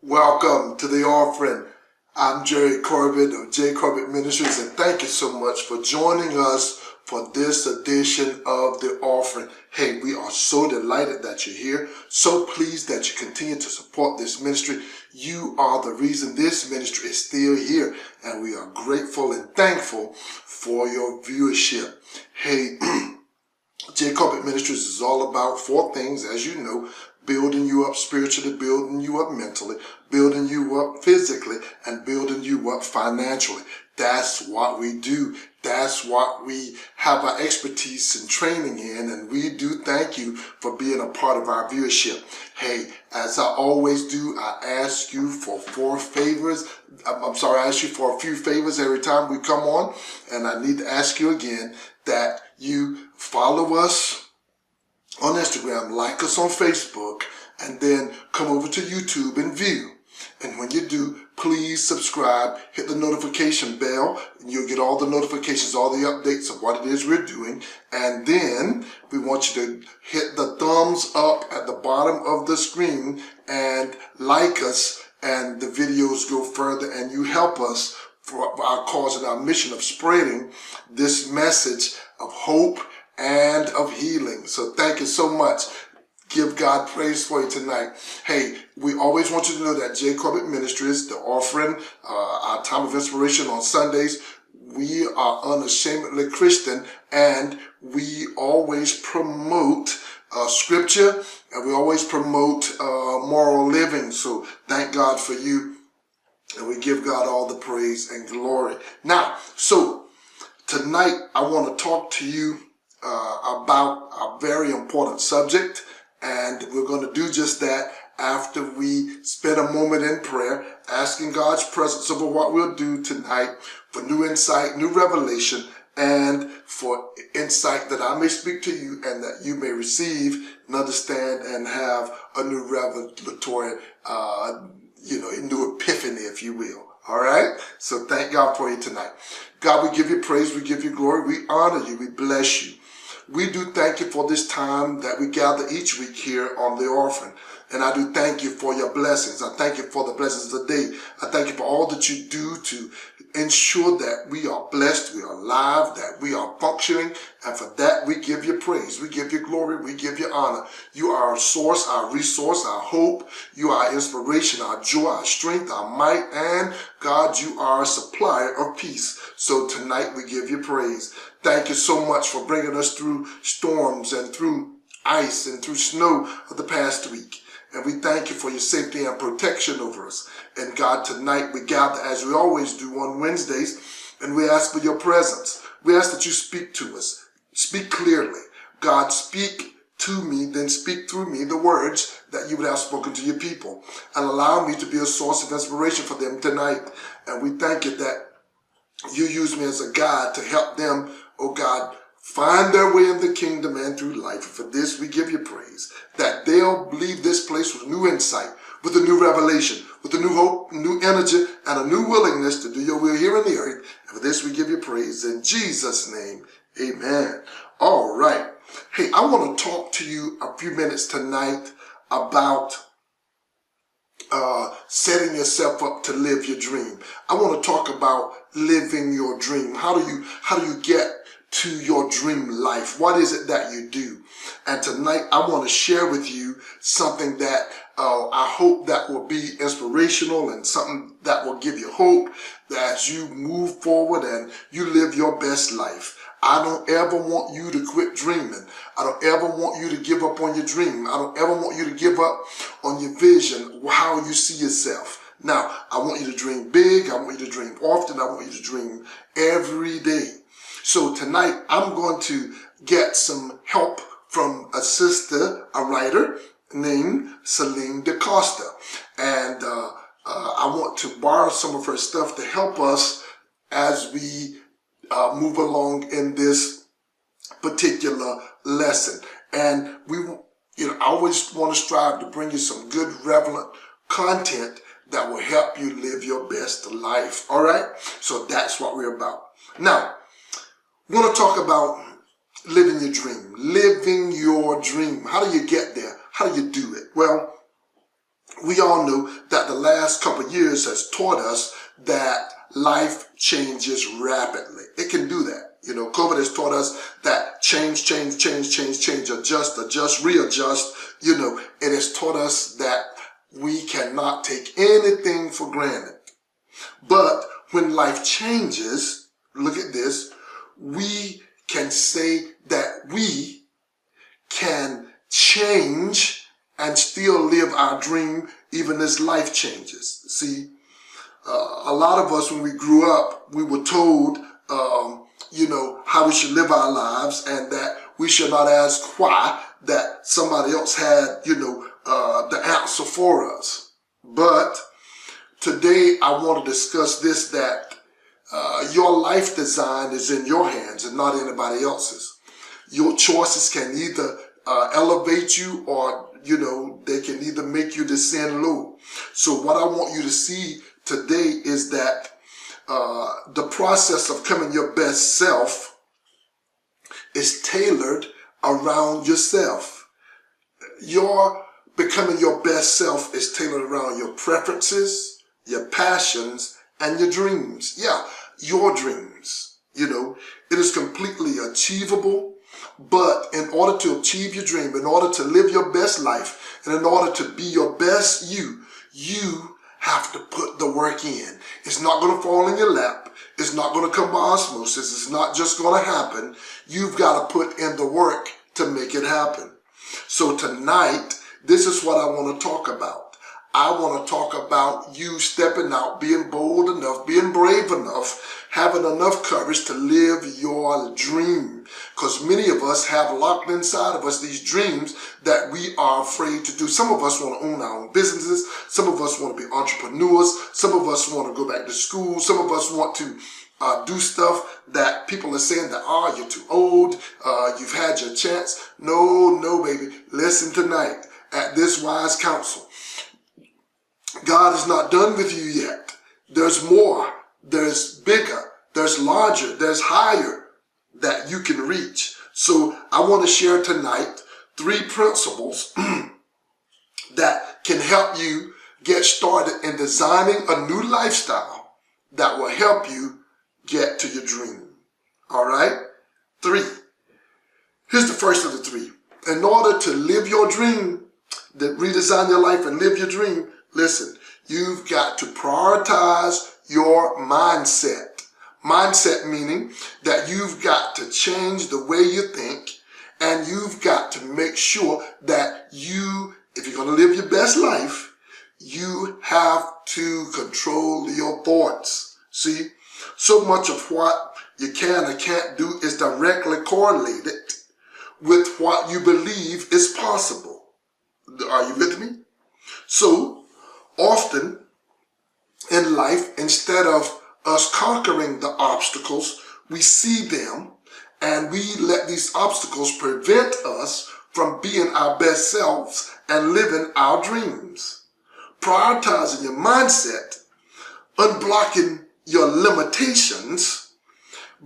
Welcome to the offering. I'm Jerry Corbett of J. Corbett Ministries, and thank you so much for joining us for this edition of the offering. Hey, we are so delighted that you're here, so pleased that you continue to support this ministry. You are the reason this ministry is still here, and we are grateful and thankful for your viewership. Hey, J. Corbett Ministries is all about four things, as you know: building you up spiritually, building you up mentally, building you up physically, and building you up financially. That's what we do. That's what we have our expertise and training in, and we do thank you for being a part of our viewership. Hey, as I always do, I ask you for I ask you for a few favors every time we come on, and I need to ask you again that you follow us on Instagram, like us on Facebook, and then come over to YouTube and view. And when you do, please subscribe, hit the notification bell, and you'll get all the notifications, all the updates of what it is we're doing. And then we want you to hit the thumbs up at the bottom of the screen and like us, and the videos go further, and you help us for our cause and our mission of spreading this message of hope and of healing. So thank you so much. Give God praise for you tonight. Hey, we always want you to know that J. Corbett Ministries, the offering, our time of inspiration on Sundays, we are unashamedly Christian, and we always promote scripture, and we always promote moral living. So thank God for you, and we give God all the praise and glory. Now, so tonight I want to talk to you about a very important subject, and we're going to do just that after we spend a moment in prayer, asking God's presence over what we'll do tonight, for new insight, new revelation, and for insight that I may speak to you and that you may receive and understand and have a new revelatory, a new epiphany, if you will. All right? So thank God for you tonight. God, we give you praise, we give you glory, we honor you, we bless you. We do thank you for this time that we gather each week here on the offering. And I do thank you for your blessings. I thank you for the blessings of the day. I thank you for all that you do to ensure that we are blessed, we are alive, that we are functioning. And for that, we give you praise. We give you glory. We give you honor. You are our source, our resource, our hope. You are our inspiration, our joy, our strength, our might. And God, you are a supplier of peace. So tonight, we give you praise. Thank you so much for bringing us through storms and through ice and through snow of the past week. And we thank you for your safety and protection over us. And God, tonight we gather as we always do on Wednesdays, and we ask for your presence. We ask that you speak to us. Speak clearly. God, speak to me, then speak through me the words that you would have spoken to your people. And allow me to be a source of inspiration for them tonight. And we thank you that you use me as a guide to help them, oh God, find their way in the kingdom and through life. And for this, we give you praise, that they'll leave this place with new insight, with a new revelation, with a new hope, new energy, and a new willingness to do your will here on the earth. And for this, we give you praise. In Jesus' name, amen. All right. Hey, I want to talk to you a few minutes tonight about setting yourself up to live your dream. I want to talk about living your dream. How do you get to your dream life? What is it that you do? And tonight I want to share with you something that I hope that will be inspirational and something that will give you hope as you move forward and you live your best life. I don't ever want you to quit dreaming. I don't ever want you to give up on your dream. I don't ever want you to give up on your vision, how you see yourself. Now, I want you to dream big. I want you to dream often. I want you to dream every day. So tonight, I'm going to get some help from a sister, a writer named Celine DaCosta. And I want to borrow some of her stuff to help us as we move along in this particular lesson. And I always want to strive to bring you some good, relevant content that will help you live your best life. All right? So that's what we're about. Now, I want to talk about living your dream. Living your dream. How do you get there? How do you do it? Well, we all know that the last couple of years has taught us that life changes rapidly. It can do that. You know, COVID has taught us that change, adjust, readjust. You know, it has taught us that we cannot take anything for granted. But when life changes, look at this, we can say that we can change and still live our dream even as life changes. See, a lot of us, when we grew up, we were told, you know, how we should live our lives, and that we should not ask why, that somebody else had, you know, the answer for us. But today I want to discuss this, that your life design is in your hands and not anybody else's. Your choices can either elevate you, or, you know, they can either make you descend low. So what I want you to see today is that the process of becoming your best self is tailored around yourself. Your becoming your best self is tailored around your preferences, your passions, and your dreams. Yeah, your dreams. You know, it is completely achievable. But in order to achieve your dream, in order to live your best life, and in order to be your best you have to put the work in. It's not going to fall in your lap. It's not going to come by osmosis. It's not just going to happen. You've got to put in the work to make it happen. So tonight, this is what I want to talk about. I want to talk about you stepping out, being bold enough, being brave enough, having enough courage to live your dream. Because many of us have locked inside of us these dreams that we are afraid to do. Some of us want to own our own businesses. Some of us want to be entrepreneurs. Some of us want to go back to school. Some of us want to do stuff that people are saying that, oh, you're too old. You've had your chance. No, baby. Listen tonight at this wise counsel. God is not done with you yet. There's more. There's bigger. There's larger. There's higher that you can reach. So I want to share tonight 3 principles that can help you get started in designing a new lifestyle that will help you get to your dream. All right? 3. Here's the first of the 3. In order to live your dream, to redesign your life and live your dream, listen, you've got to prioritize your mindset. Mindset meaning that you've got to change the way you think, and you've got to make sure that you, if you're going to live your best life, you have to control your thoughts. See, so much of what you can or can't do is directly correlated with what you believe is possible. Are you with me? So, often in life, instead of us conquering the obstacles, we see them and we let these obstacles prevent us from being our best selves and living our dreams. Prioritizing your mindset, unblocking your limitations,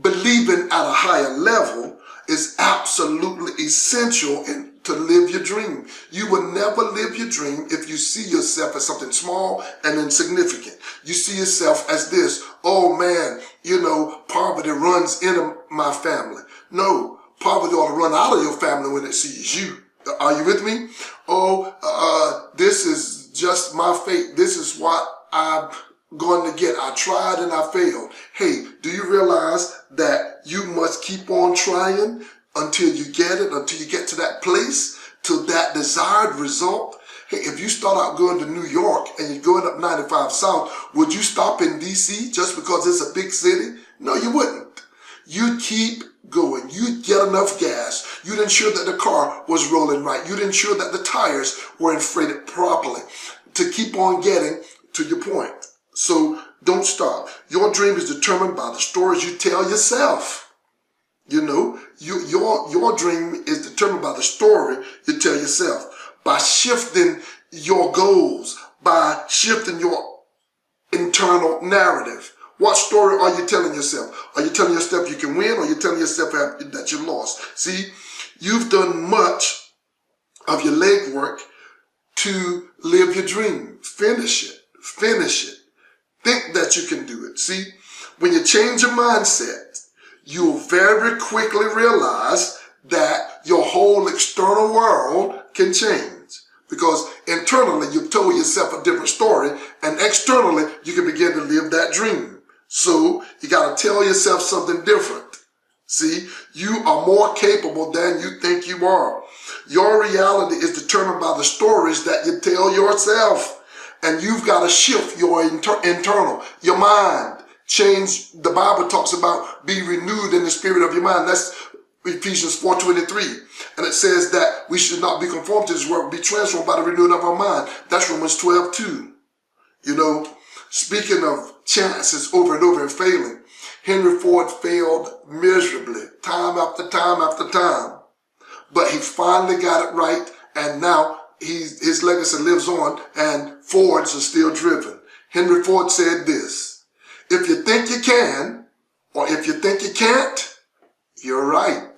believing at a higher level is absolutely essential to live your dream. You will never live your dream if you see yourself as something small and insignificant. You see yourself as this, oh man, you know, poverty runs into my family. No, poverty ought to run out of your family when it sees you. Are you with me? Oh, this is just my fate. This is what I'm going to get. I tried and I failed. Hey, do you realize that you must keep on trying until you get it, until you get to that place, to that desired result? Hey, if you start out going to New York and you're going up 95 South, would you stop in D.C. just because it's a big city? No, you wouldn't. You'd keep going. You'd get enough gas. You'd ensure that the car was rolling right. You'd ensure that the tires were inflated properly to keep on getting to your point. So don't stop. Your dream is determined by the stories you tell yourself. You know, your dream is determined by the story you tell yourself. By shifting your goals, by shifting your internal narrative. What story are you telling yourself? Are you telling yourself you can win, or are you telling yourself that you lost? See, you've done much of your legwork to live your dream. Finish it. Finish it. Think that you can do it. See, when you change your mindset, you'll very quickly realize that your whole external world can change. Because internally, you've told yourself a different story, and externally, you can begin to live that dream. So, you got to tell yourself something different. See, you are more capable than you think you are. Your reality is determined by the stories that you tell yourself. And you've got to shift your internal, your mind. Change, the Bible talks about be renewed in the spirit of your mind. That's Ephesians 4:23. And it says that we should not be conformed to this world, be transformed by the renewing of our mind. That's Romans 12:2. You know, speaking of chances over and over and failing, Henry Ford failed miserably, time after time after time. But he finally got it right, and now his legacy lives on, and Fords are still driven. Henry Ford said this: if you think you can, or if you think you can't, you're right.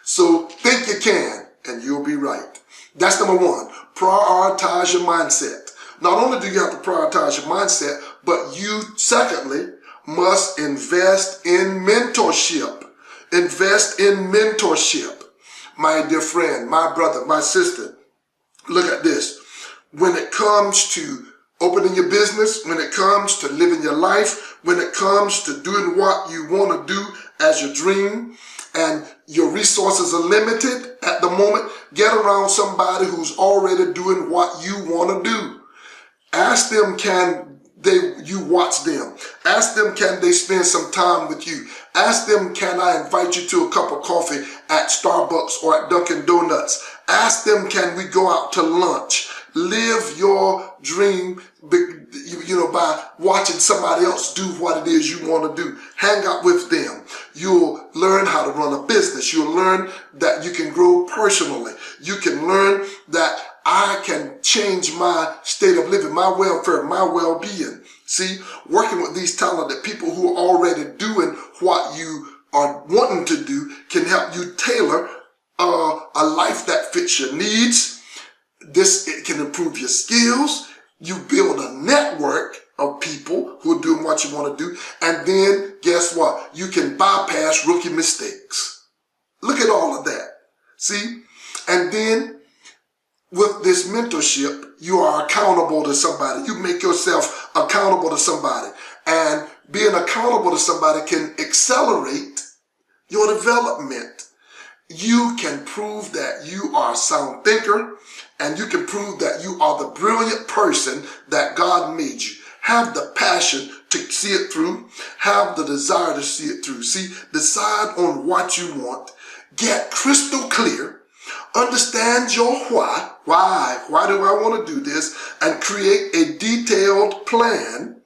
So think you can, and you'll be right. That's number one. Prioritize your mindset. Not only do you have to prioritize your mindset, but you, secondly, must invest in mentorship. Invest in mentorship. My dear friend, my brother, my sister, look at this. When it comes to opening your business, when it comes to living your life, when it comes to doing what you want to do as your dream, and your resources are limited at the moment, get around somebody who's already doing what you want to do. Ask them, you watch them. Ask them, can they spend some time with you? Ask them, can I invite you to a cup of coffee at Starbucks or at Dunkin' Donuts? Ask them, can we go out to lunch? Live your dream, by watching somebody else do what it is you want to do. Hang out with them. You'll learn how to run a business. You'll learn that you can grow personally. You can learn that I can change my state of living, my welfare, my well-being. See, working with these talented people who are already doing what you are wanting to do can help you tailor a life that fits your needs. It can improve your skills. You build a network of people who are doing what you want to do. And then, guess what? You can bypass rookie mistakes. Look at all of that. See? And then, with this mentorship, you are accountable to somebody. You make yourself accountable to somebody. And being accountable to somebody can accelerate your development. You can prove that you are a sound thinker, and you can prove that you are the brilliant person that God made you. Have the passion to see it through. Have the desire to see it through. See, decide on what you want. Get crystal clear. Understand your why. Why do I want to do this? And create a detailed plan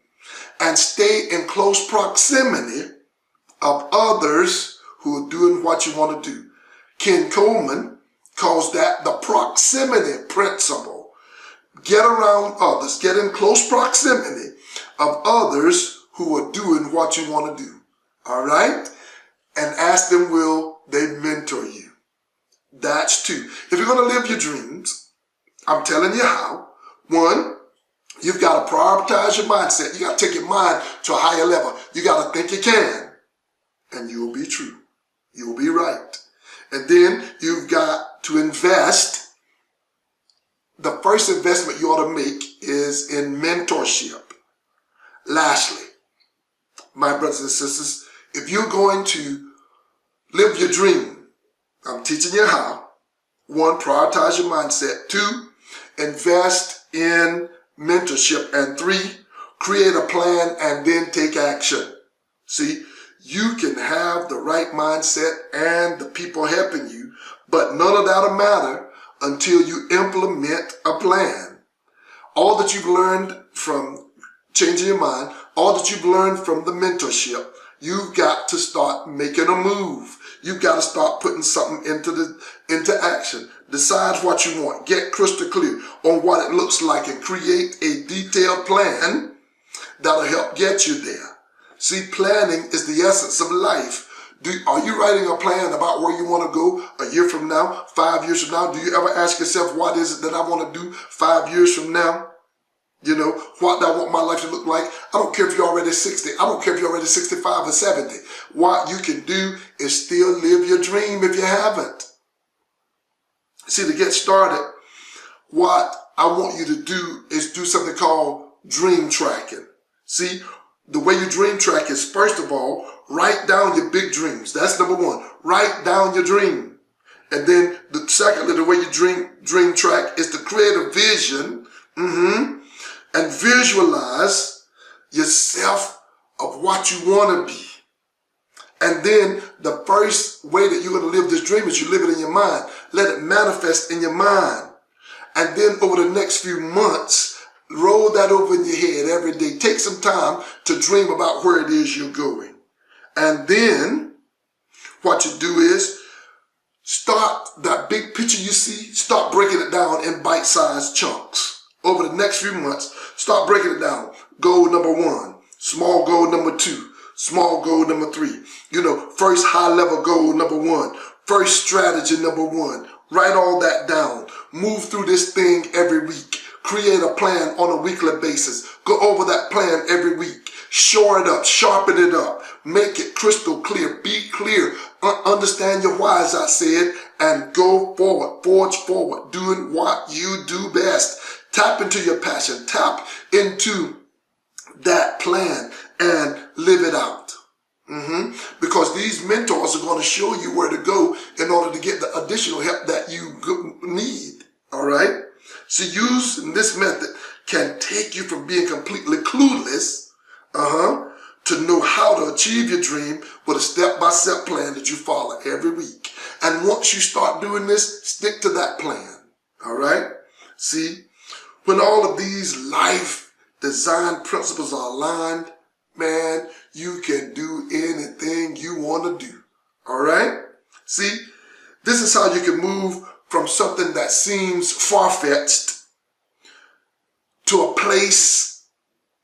and stay in close proximity of others who are doing what you want to do. Ken Coleman calls that the proximity principle. Get around others. Get in close proximity of others who are doing what you want to do. All right? And ask them, will they mentor you? That's two. If you're going to live your dreams, I'm telling you how. One, you've got to prioritize your mindset. You got to take your mind to a higher level. You got to think you can, and you will be true. You will be right. And then you've got to invest. The first investment you ought to make is in mentorship. Lastly, my brothers and sisters, if you're going to live your dream, I'm teaching you how. One, prioritize your mindset. Two, invest in mentorship. And three, create a plan and then take action. See, you can have the right mindset and the people helping you, but none of that will matter until you implement a plan. All that you've learned from changing your mind, all that you've learned from the mentorship, you've got to start making a move. You've got to start putting something into action. Decide what you want. Get crystal clear on what it looks like and create a detailed plan that'll help get you there. See, planning is the essence of life. Are you writing a plan about where you want to go a year from now, 5 years from now? Do you ever ask yourself, what is it that I want to do 5 years from now? You know, what do I want my life to look like? I don't care if you're already 60. I don't care if you're already 65 or 70. What you can do is still live your dream if you haven't. See, to get started, what I want you to do is do something called dream tracking. See, the way you dream track is, first of all, write down your big dreams. That's number one. Write down your dream. And then, secondly, the way you dream track is to create a vision and visualize yourself of what you want to be. And then the first way that you're going to live this dream is you live it in your mind. Let it manifest in your mind. And then over the next few months, roll that over in your head every day. Take some time to dream about where it is you're going. And then what you do is start that big picture you see, start breaking it down in bite-sized chunks. Over the next few months, start breaking it down. Goal number 1, small goal number 2, small goal number 3. You know, first high-level goal number 1, first strategy number 1. Write all that down. Move through this thing every week. Create a plan on a weekly basis. Go over that plan every week. Shore it up. Sharpen it up. Make it crystal clear. Be clear. Understand your why, as I said, and go forward. Forge forward. Doing what you do best. Tap into your passion. Tap into that plan and live it out. Because these mentors are going to show you where to go in order to get the additional help that you need. All right? So using this method can take you from being completely clueless to know how to achieve your dream with a step-by-step plan that you follow every week. And once you start doing this, stick to that plan. All right? See, when all of these life design principles are aligned, man, you can do anything you want to do. All right? See, this is how you can move from something that seems far-fetched to a place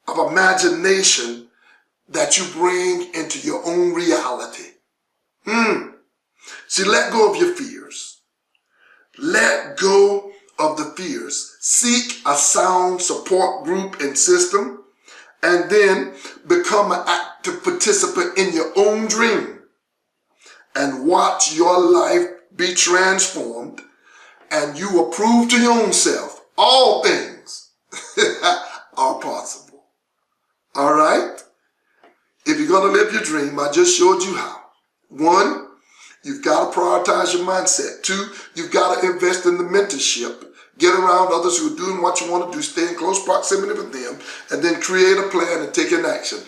of imagination that you bring into your own reality. See, let go of your fears. Let go of the fears. Seek a sound support group and system, and then become an active participant in your own dream and watch your life be transformed, and you will prove to your own self all things are possible. All right? If you're going to live your dream, I just showed you how. 1, you've got to prioritize your mindset. 2, you've got to invest in the mentorship. Get around others who are doing what you want to do. Stay in close proximity with them. And then create a plan and take an action.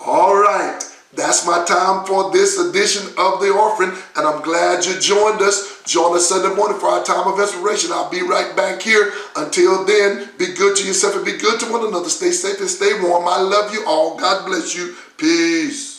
All right. That's my time for this edition of The Offering. And I'm glad you joined us. Join us Sunday morning for our time of inspiration. I'll be right back here. Until then, be good to yourself and be good to one another. Stay safe and stay warm. I love you all. God bless you. Peace.